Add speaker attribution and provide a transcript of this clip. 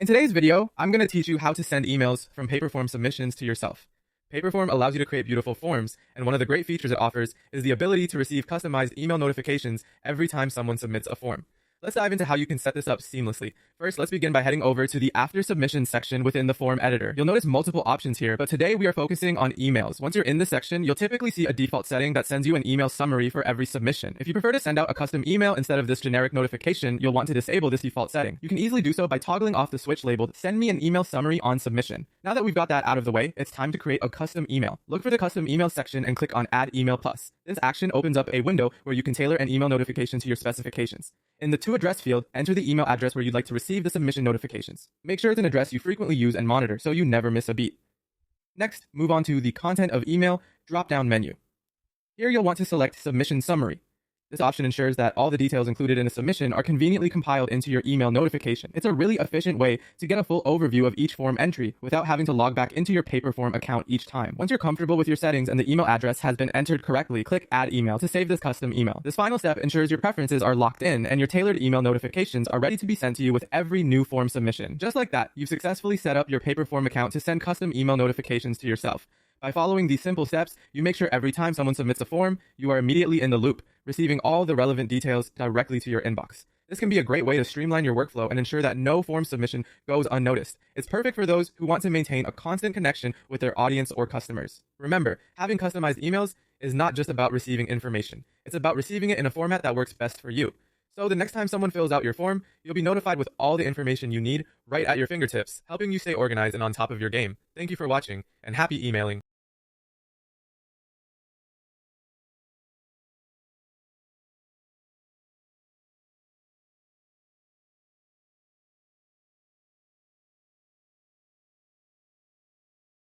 Speaker 1: In today's video, I'm going to teach you how to send emails from Paperform submissions to yourself. Paperform allows you to create beautiful forms, and one of the great features it offers is the ability to receive customized email notifications every time someone submits a form. Let's dive into how you can set this up seamlessly. First, let's begin by heading over to the After Submission section within the form editor. You'll notice multiple options here, but today we are focusing on emails. Once you're in this section, you'll typically see a default setting that sends you an email summary for every submission. If you prefer to send out a custom email instead of this generic notification, you'll want to disable this default setting. You can easily do so by toggling off the switch labeled Send me an email summary on submission. Now that we've got that out of the way, it's time to create a custom email. Look for the custom email section and click on Add Email Plus. This action opens up a window where you can tailor an email notification to your specifications. In the To Address field, enter the email address where you'd like to receive the submission notifications. Make sure it's an address you frequently use and monitor so you never miss a beat. Next, move on to the Content of Email drop-down menu. Here you'll want to select Submission Summary. This option ensures that all the details included in a submission are conveniently compiled into your email notification. It's a really efficient way to get a full overview of each form entry without having to log back into your Paperform account each time. Once you're comfortable with your settings and the email address has been entered correctly, click Add Email to save this custom email. This final step ensures your preferences are locked in and your tailored email notifications are ready to be sent to you with every new form submission. Just like that, you've successfully set up your Paperform account to send custom email notifications to yourself. By following these simple steps, you make sure every time someone submits a form, you are immediately in the loop, receiving all the relevant details directly to your inbox. This can be a great way to streamline your workflow and ensure that no form submission goes unnoticed. It's perfect for those who want to maintain a constant connection with their audience or customers. Remember, having customized emails is not just about receiving information. It's about receiving it in a format that works best for you. So the next time someone fills out your form, you'll be notified with all the information you need right at your fingertips, helping you stay organized and on top of your game. Thank you for watching, and happy emailing.